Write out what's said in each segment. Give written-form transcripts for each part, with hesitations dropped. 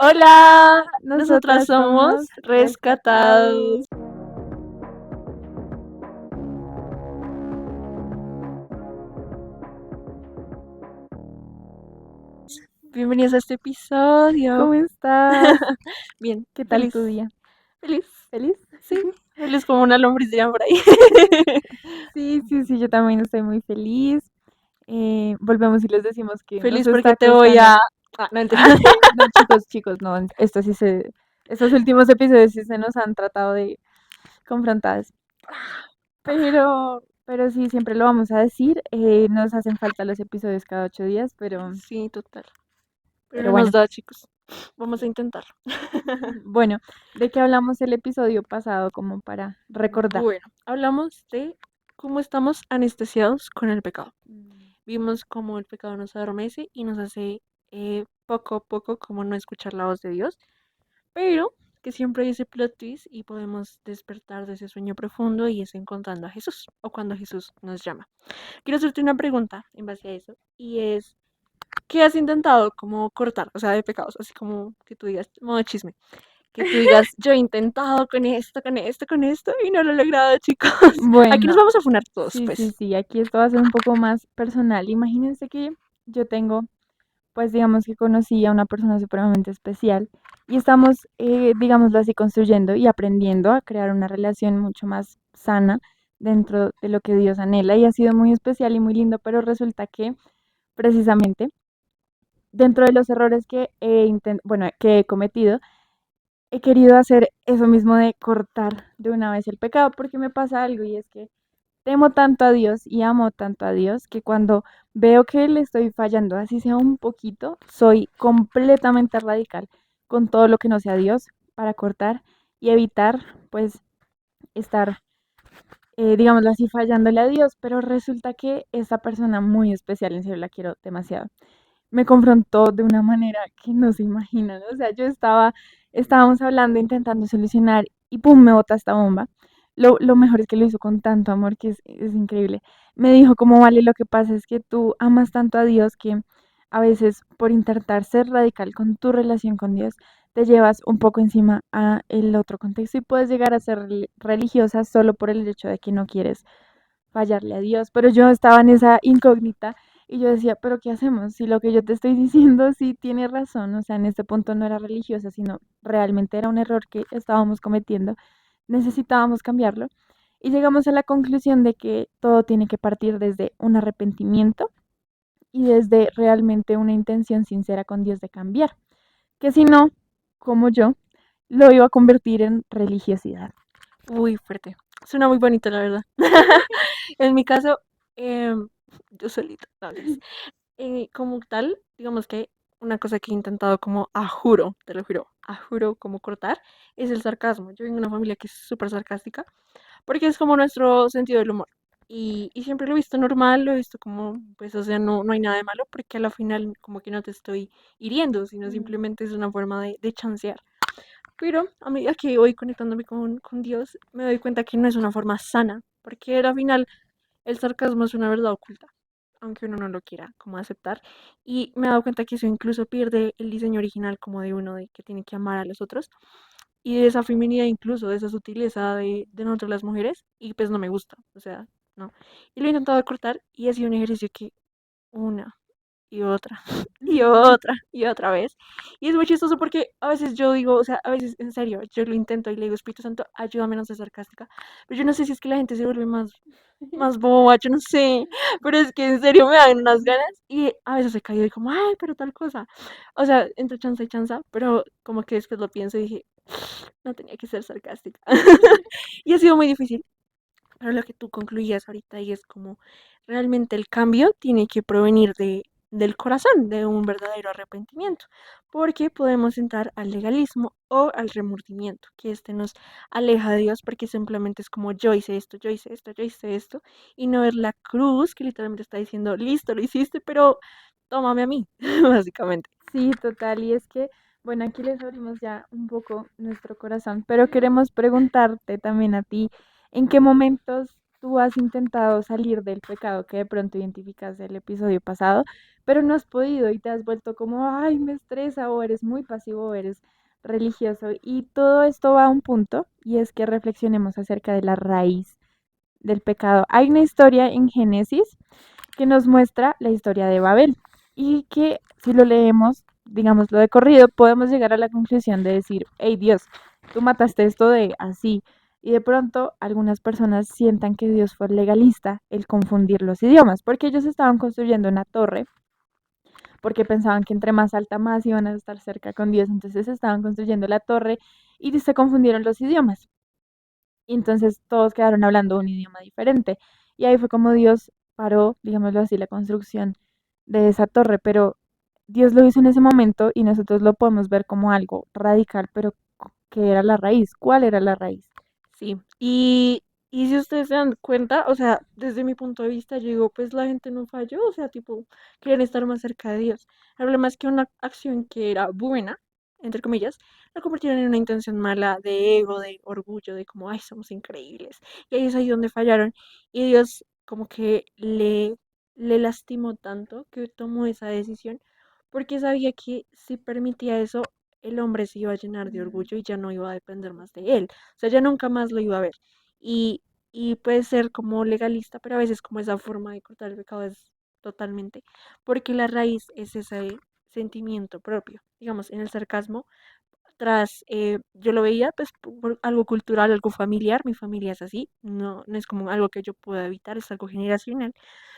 Hola, nosotras Nosotras somos somos rescatados. rescatados. Bienvenidos a este episodio. ¿Cómo estás? Bien, ¿Qué tal feliz, tu día? feliz, ¿Feliz? sí, feliz como una lombriz dirían por ahí. Sí, yo también estoy muy feliz. Volvemos y les decimos que nos Feliz porque está te voy costando. a... no, mentira. No, chicos, no, estos últimos episodios sí se nos han tratado de confrontadas. Pero sí, siempre lo vamos a decir. Nos hacen falta los episodios cada 8 días, Sí, total. Pero pero no nos bueno. da, chicos. Vamos a intentarlo. Bueno, ¿de qué hablamos el episodio pasado como para recordar? Bueno, hablamos de cómo estamos anestesiados con el pecado. Mm. Vimos cómo el pecado nos adormece y nos hace poco a poco como no escuchar la voz de Dios, pero que siempre hay ese plot twist y podemos despertar de ese sueño profundo y es encontrando a Jesús o cuando Jesús nos llama. Quiero hacerte una pregunta en base a eso y es, ¿qué has intentado como cortar? O sea, de pecados, así como que tú digas, modo chisme, que tú digas, yo he intentado con esto y no lo he logrado, chicos. Aquí nos Bueno, vamos a funar todos, pues. sí, aquí esto va a ser un poco más personal. Imagínense que yo tengo, pues digamos que conocí a una persona supremamente especial y estamos, digámoslo así, construyendo y aprendiendo a crear una relación mucho más sana dentro de lo que Dios anhela y ha sido muy especial y muy lindo, pero resulta que precisamente dentro de los errores que he cometido, he querido hacer eso mismo de cortar de una vez el pecado, porque me pasa algo y es que temo tanto a Dios y amo tanto a Dios que cuando veo que le estoy fallando, así sea un poquito, soy completamente radical con todo lo que no sea Dios para cortar y evitar, pues, estar, digámoslo así, fallándole a Dios. Pero resulta que esta persona muy especial, en serio la quiero demasiado, me confrontó de una manera que no se imaginan. O sea, estábamos hablando, intentando solucionar y pum, me bota esta bomba. Lo mejor es que lo hizo con tanto amor que es increíble. Me dijo, ¿cómo vale? Lo que pasa es que tú amas tanto a Dios que a veces por intentar ser radical con tu relación con Dios, te llevas un poco encima a el otro contexto y puedes llegar a ser religiosa solo por el hecho de que no quieres fallarle a Dios. Pero yo estaba en esa incógnita y yo decía, pero ¿qué hacemos? Si lo que yo te estoy diciendo sí tiene razón, o sea, en este punto no era religiosa, sino realmente era un error que estábamos cometiendo, necesitábamos cambiarlo. Y llegamos a la conclusión de que todo tiene que partir desde un arrepentimiento y desde realmente una intención sincera con Dios de cambiar, que si no, como yo, lo iba a convertir en religiosidad. Uy, fuerte. Suena muy bonito, la verdad. En mi caso, yo solita, no, mentiras. Como tal, digamos que una cosa que he intentado como a juro, te lo juro, a juro como cortar, es el sarcasmo. Yo vengo de una familia que es súper sarcástica, porque es como nuestro sentido del humor. Y siempre lo he visto normal, lo he visto como, pues, o sea, no hay nada de malo, porque a la final como que no te estoy hiriendo, sino Mm. simplemente es una forma de chancear. Pero a medida que voy conectándome con Dios, me doy cuenta que no es una forma sana, porque al final el sarcasmo es una verdad oculta, aunque uno no lo quiera como aceptar. Y me he dado cuenta que eso incluso pierde el diseño original como de uno, de que tiene que amar a los otros, y de esa feminidad incluso, de esa sutileza de nosotros las mujeres, y pues no me gusta, o sea, no. Y lo he intentado cortar y ha sido un ejercicio que una y otra, y otra vez. Y es muy chistoso porque a veces yo digo, o sea, a veces en serio, yo lo intento y le digo, Espíritu Santo, ayúdame a no ser sarcástica. Pero yo no sé si es que la gente se vuelve más boba, yo no sé. Pero es que en serio me dan unas ganas y a veces he caído y como, ay, pero tal cosa. O sea, entre chanza y chanza, pero como que después lo pienso y dije, no tenía que ser sarcástica. Y ha sido muy difícil. Pero lo que tú concluías ahorita y es como realmente el cambio tiene que provenir del corazón, de un verdadero arrepentimiento, porque podemos entrar al legalismo o al remordimiento, que este nos aleja de Dios porque simplemente es como yo hice esto, yo hice esto, yo hice esto, y no ver la cruz que literalmente está diciendo, listo, lo hiciste, pero tómame a mí, básicamente. Sí, total. Y es que, bueno, aquí les abrimos ya un poco nuestro corazón, pero queremos preguntarte también a ti, ¿en qué momentos tú has intentado salir del pecado que de pronto identificaste el episodio pasado, pero no has podido y te has vuelto como, ay, me estresa o eres muy pasivo o eres religioso. Y todo esto va a un punto y es que reflexionemos acerca de la raíz del pecado. Hay una historia en Génesis que nos muestra la historia de Babel y que si lo leemos, digámoslo de corrido, podemos llegar a la conclusión de decir, hey Dios, tú mataste esto de así. Y de pronto algunas personas sientan que Dios fue legalista el confundir los idiomas, porque ellos estaban construyendo una torre, porque pensaban que entre más alta más iban a estar cerca con Dios, entonces estaban construyendo la torre y se confundieron los idiomas. Y entonces todos quedaron hablando un idioma diferente. Y ahí fue como Dios paró, digámoslo así, la construcción de esa torre. Pero Dios lo hizo en ese momento y nosotros lo podemos ver como algo radical, pero ¿qué era la raíz? ¿Cuál era la raíz? Sí, y si ustedes se dan cuenta, o sea, desde mi punto de vista, yo digo, pues la gente no falló, o sea, tipo, quieren estar más cerca de Dios. El problema es que una acción que era buena, entre comillas, la convirtieron en una intención mala de ego, de orgullo, de como, ay, somos increíbles. Y ahí es ahí donde fallaron. Y Dios como que le lastimó tanto que tomó esa decisión, porque sabía que si permitía eso, el hombre se iba a llenar de orgullo y ya no iba a depender más de él. O sea, ya nunca más lo iba a ver. Y, y puede ser como legalista, pero a veces como esa forma de cortar el pecado es totalmente, porque la raíz es ese sentimiento propio. Digamos, en el sarcasmo, tras, yo lo veía pues por algo cultural, algo familiar, mi familia es así, no es como algo que yo pueda evitar, es algo generacional,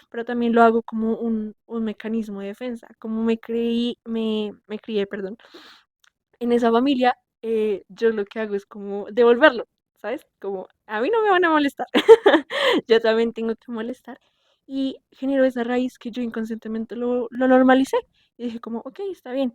pero también lo hago como un mecanismo de defensa, como me crié, perdón, en esa familia, yo lo que hago es como devolverlo, ¿sabes? Como a mí no me van a molestar, yo también tengo que molestar. Y generó esa raíz que yo inconscientemente lo normalicé. Y dije como, ok, está bien.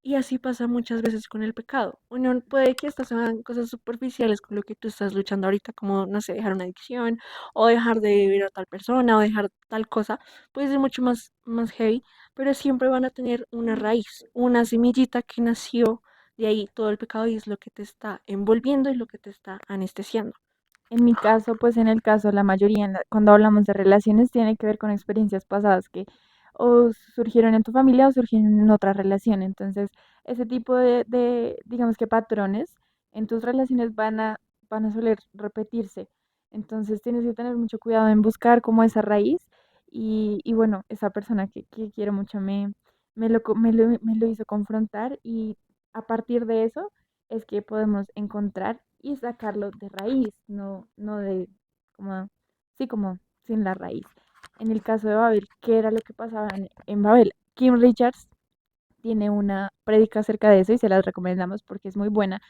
Y así pasa muchas veces con el pecado. Uno puede que estas sean cosas superficiales con lo que tú estás luchando ahorita, como, no sé, dejar una adicción, o dejar de ver a tal persona, o dejar tal cosa. Puede ser mucho más heavy, pero siempre van a tener una raíz, una semillita que nació de ahí todo el pecado y es lo que te está envolviendo y lo que te está anestesiando. En mi caso, pues en el caso, la mayoría, cuando hablamos de relaciones, tiene que ver con experiencias pasadas que o surgieron en tu familia o surgieron en otra relación. Entonces, ese tipo digamos que patrones en tus relaciones van a soler repetirse. Entonces, tienes que tener mucho cuidado en buscar como esa raíz y bueno, esa persona que quiero mucho me lo hizo confrontar y a partir de eso es que podemos encontrar y sacarlo de raíz, no de como, sí, como sin la raíz. En el caso de Babel, ¿qué era lo que pasaba en Babel? Kim Richards tiene una prédica acerca de eso y se las recomendamos porque es muy buena,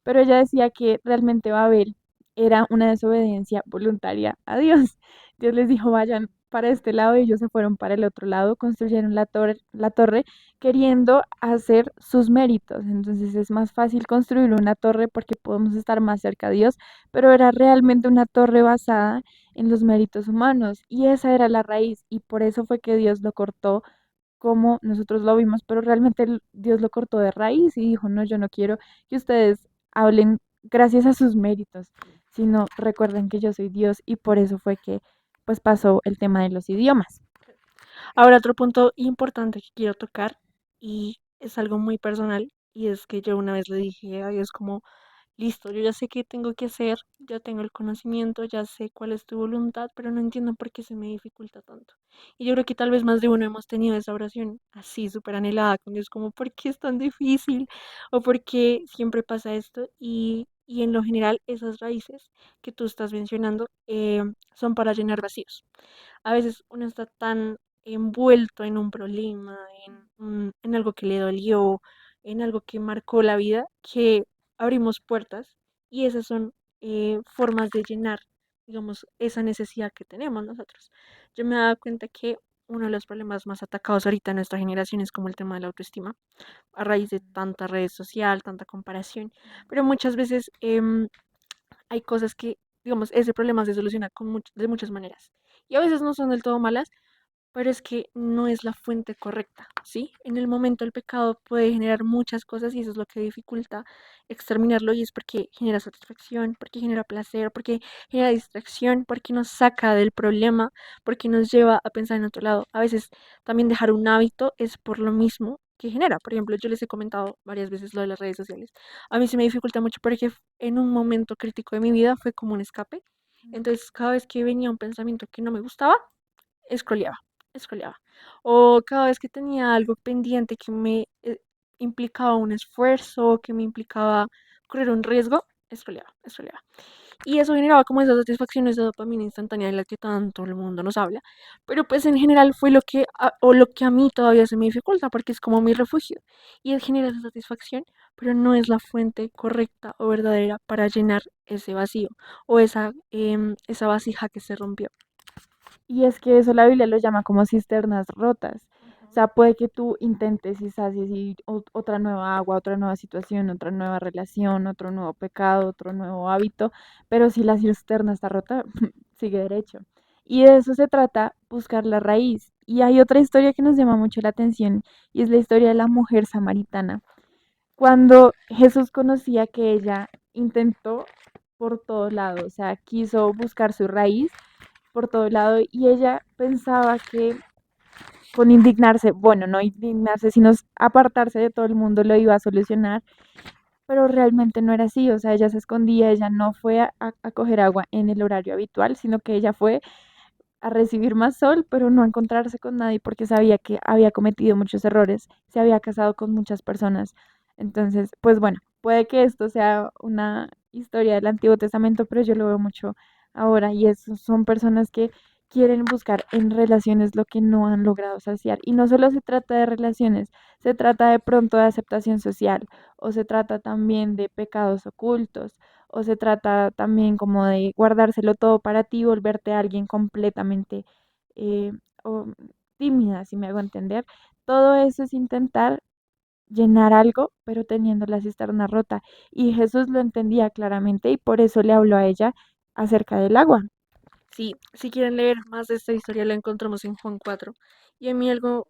pero ella decía que realmente Babel era una desobediencia voluntaria a Dios. Dios les dijo, vayan para este lado y ellos se fueron para el otro lado, construyeron la torre queriendo hacer sus méritos. Entonces es más fácil construir una torre porque podemos estar más cerca de Dios, pero era realmente una torre basada en los méritos humanos y esa era la raíz y por eso fue que Dios lo cortó como nosotros lo vimos, pero realmente Dios lo cortó de raíz y dijo, no, yo no quiero que ustedes hablen gracias a sus méritos, sino recuerden que yo soy Dios y por eso fue que pues pasó el tema de los idiomas. Ahora otro punto importante que quiero tocar y es algo muy personal y es que yo una vez le dije a Dios como, listo, yo ya sé qué tengo que hacer, ya tengo el conocimiento, ya sé cuál es tu voluntad, pero no entiendo por qué se me dificulta tanto. Y yo creo que tal vez más de uno hemos tenido esa oración así súper anhelada con Dios, como ¿por qué es tan difícil? O ¿por qué siempre pasa esto? Y en lo general esas raíces que tú estás mencionando son para llenar vacíos. A veces uno está tan envuelto en un problema, en algo que le dolió, en algo que marcó la vida, que abrimos puertas y esas son formas de llenar, digamos, esa necesidad que tenemos nosotros. Yo me he dado cuenta que uno de los problemas más atacados ahorita en nuestra generación es como el tema de la autoestima, a raíz de tanta red social, tanta comparación, pero muchas veces hay cosas que, digamos, ese problema se soluciona de muchas maneras. Y a veces no son del todo malas, pero es que no es la fuente correcta, ¿sí? En el momento el pecado puede generar muchas cosas y eso es lo que dificulta exterminarlo y es porque genera satisfacción, porque genera placer, porque genera distracción, porque nos saca del problema, porque nos lleva a pensar en otro lado. A veces también dejar un hábito es por lo mismo que genera. Por ejemplo, yo les he comentado varias veces lo de las redes sociales. A mí se me dificulta mucho porque en un momento crítico de mi vida fue como un escape. Entonces, cada vez que venía un pensamiento que no me gustaba, scrolleaba, scrolleaba. O cada vez que tenía algo pendiente que me implicaba un esfuerzo, que me implicaba correr un riesgo, scrolleaba, scrolleaba. Y eso generaba como esas satisfacciones de dopamina instantánea de la que tanto el mundo nos habla. Pero pues en general fue lo que, o lo que a mí todavía se me dificulta, porque es como mi refugio. Y él genera esa satisfacción, pero no es la fuente correcta o verdadera para llenar ese vacío o esa vasija que se rompió. Y es que eso la Biblia lo llama como cisternas rotas. O sea, puede que tú intentes y sacies y otra nueva agua, otra nueva situación, otra nueva relación, otro nuevo pecado, otro nuevo hábito, pero si la cisterna está rota, sigue derecho. Y de eso se trata, buscar la raíz. Y hay otra historia que nos llama mucho la atención y es la historia de la mujer samaritana. Cuando Jesús conocía que ella intentó por todos lados, o sea, quiso buscar su raíz por todo lado y ella pensaba que con indignarse, bueno, no indignarse, sino apartarse de todo el mundo lo iba a solucionar, pero realmente no era así, o sea, ella se escondía, ella no fue a coger agua en el horario habitual, sino que ella fue a recibir más sol, pero no a encontrarse con nadie porque sabía que había cometido muchos errores, se había casado con muchas personas. Entonces, pues bueno, puede que esto sea una historia del Antiguo Testamento, pero yo lo veo mucho ahora y son personas que quieren buscar en relaciones lo que no han logrado saciar. Y no solo se trata de relaciones, se trata de pronto de aceptación social o se trata también de pecados ocultos o se trata también como de guardárselo todo para ti y volverte alguien completamente eh, o tímida, si me hago entender. Todo eso es intentar llenar algo, pero teniendo la cisterna rota. Y Jesús lo entendía claramente y por eso le habló a ella acerca del agua. Sí, si quieren leer más de esta historia, la encontramos en Juan 4. Y a mí algo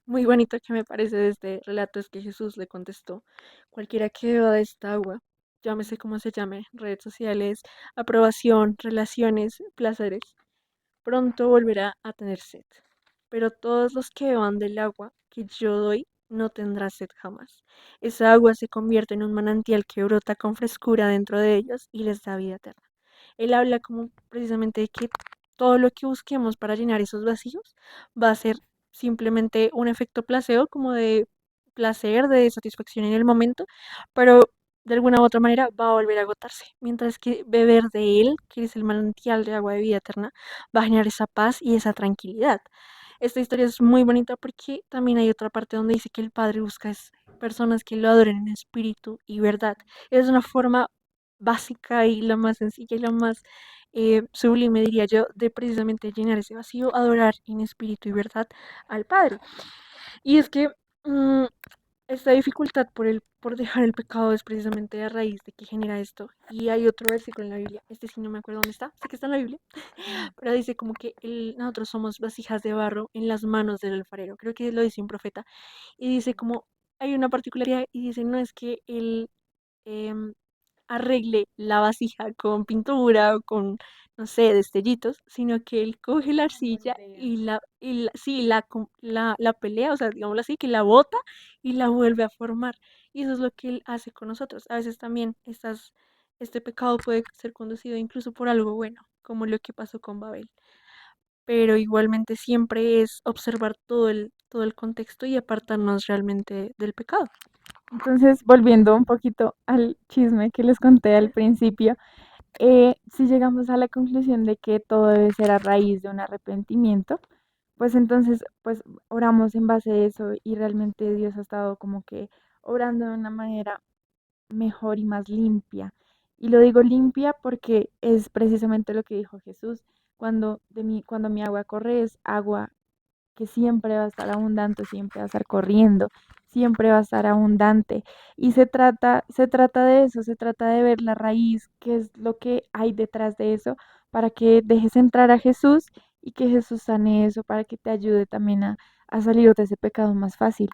muy bonito que me parece de este relato es que Jesús le contestó, cualquiera que beba de esta agua, llámese como se llame, redes sociales, aprobación, relaciones, placeres, pronto volverá a tener sed. Pero todos los que beban del agua que yo doy no tendrán sed jamás. Esa agua se convierte en un manantial que brota con frescura dentro de ellos y les da vida eterna. Él habla como precisamente de que todo lo que busquemos para llenar esos vacíos va a ser simplemente un efecto placebo, como de placer, de satisfacción en el momento, pero de alguna u otra manera va a volver a agotarse. Mientras que beber de él, que es el manantial de agua de vida eterna, va a generar esa paz y esa tranquilidad. Esta historia es muy bonita porque también hay otra parte donde dice que el Padre busca personas que lo adoren en espíritu y verdad. Es una forma básica y la más sencilla y la más sublime, diría yo, de precisamente llenar ese vacío, adorar en espíritu y verdad al Padre. Y es que mm, esta dificultad por dejar el pecado es precisamente a raíz de que genera esto. Y hay otro versículo en la Biblia, este sí no me acuerdo dónde está, sé que está en la Biblia, pero dice como que nosotros somos vasijas de barro en las manos del alfarero, creo que lo dice un profeta, y dice como, hay una particularidad y dice, no es que él em, arregle la vasija con pintura o con, no sé, destellitos, sino que él coge la arcilla sí, la pelea, o sea, digámoslo así, que la bota y la vuelve a formar. Y eso es lo que él hace con nosotros. A veces también este pecado puede ser conducido incluso por algo bueno, como lo que pasó con Babel. Pero igualmente siempre es observar todo el contexto y apartarnos realmente del pecado. Entonces, volviendo un poquito al chisme que les conté al principio, si llegamos a la conclusión de que todo debe ser a raíz de un arrepentimiento, pues entonces, pues oramos en base a eso y realmente Dios ha estado como que obrando de una manera mejor y más limpia. Y lo digo limpia porque es precisamente lo que dijo Jesús, cuando mi agua corre es agua que siempre va a estar abundante, siempre va a estar corriendo, siempre va a estar abundante. Y se trata de eso, se trata de ver la raíz, qué es lo que hay detrás de eso, para que dejes entrar a Jesús y que Jesús sane eso para que te ayude también a salir de ese pecado más fácil.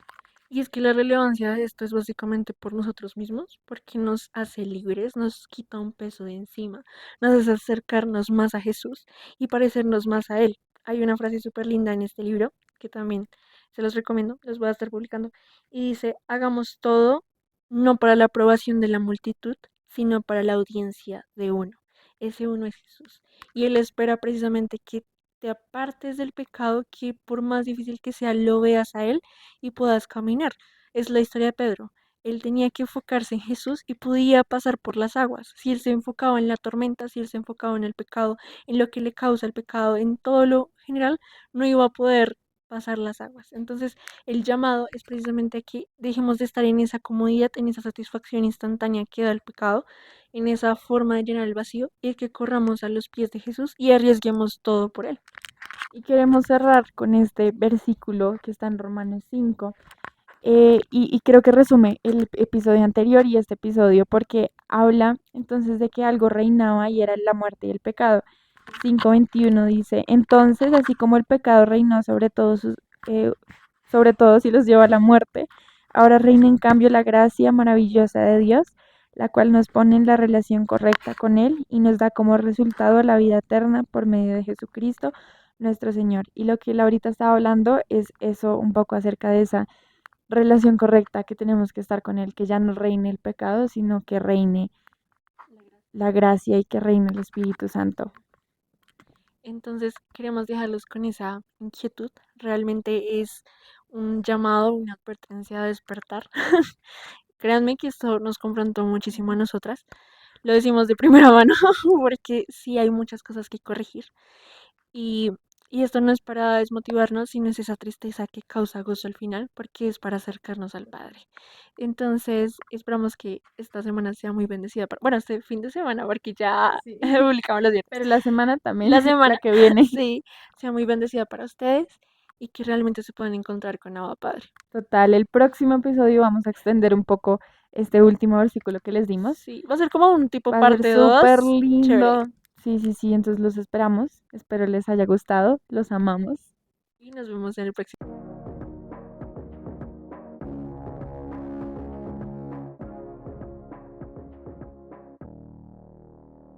Y es que la relevancia de esto es básicamente por nosotros mismos, porque nos hace libres, nos quita un peso de encima, nos hace acercarnos más a Jesús y parecernos más a Él. Hay una frase súper linda en este libro que también se los recomiendo, los voy a estar publicando, y dice, hagamos todo no para la aprobación de la multitud, sino para la audiencia de uno. Ese uno es Jesús. Y Él espera precisamente que te apartes del pecado, que por más difícil que sea, lo veas a Él y puedas caminar. Es la historia de Pedro. Él tenía que enfocarse en Jesús y podía pasar por las aguas. Si él se enfocaba en la tormenta, si él se enfocaba en el pecado, en lo que le causa el pecado, en todo lo general, no iba a poder pasar las aguas. Entonces, el llamado es precisamente que dejemos de estar en esa comodidad, en esa satisfacción instantánea que da el pecado, en esa forma de llenar el vacío, y que corramos a los pies de Jesús y arriesguemos todo por él. Y queremos cerrar con este versículo que está en Romanos 5. Y creo que resume el episodio anterior y este episodio porque habla entonces de que algo reinaba y era la muerte y el pecado. 5:21 dice, entonces así como el pecado reinó sobre todos y los llevó a la muerte, ahora reina en cambio la gracia maravillosa de Dios, la cual nos pone en la relación correcta con Él y nos da como resultado la vida eterna por medio de Jesucristo, nuestro Señor. Y lo que él ahorita estaba hablando es eso un poco acerca de esa relación correcta que tenemos que estar con Él, que ya no reine el pecado, sino que reine la gracia y que reine el Espíritu Santo. Entonces, queremos dejarlos con esa inquietud. Realmente es un llamado, una advertencia a despertar. Créanme que esto nos confrontó muchísimo a nosotras. Lo decimos de primera mano porque sí hay muchas cosas que corregir. Y, y esto no es para desmotivarnos, sino es esa tristeza que causa gozo al final, porque es para acercarnos al Padre. Entonces, esperamos que esta semana sea muy bendecida. Bueno, este fin de semana, porque ya Sí. publicamos los viernes. Pero la semana también, La la semana, que viene. sí, sea muy bendecida para ustedes y que realmente se puedan encontrar con Abba Padre. Total, el próximo episodio vamos a extender un poco este último versículo que les dimos. Sí, va a ser como un tipo Va a ser parte 2 súper chévere. lindo. Sí, sí, sí, entonces los esperamos. Espero les haya gustado. Los amamos. Y nos vemos en el próximo.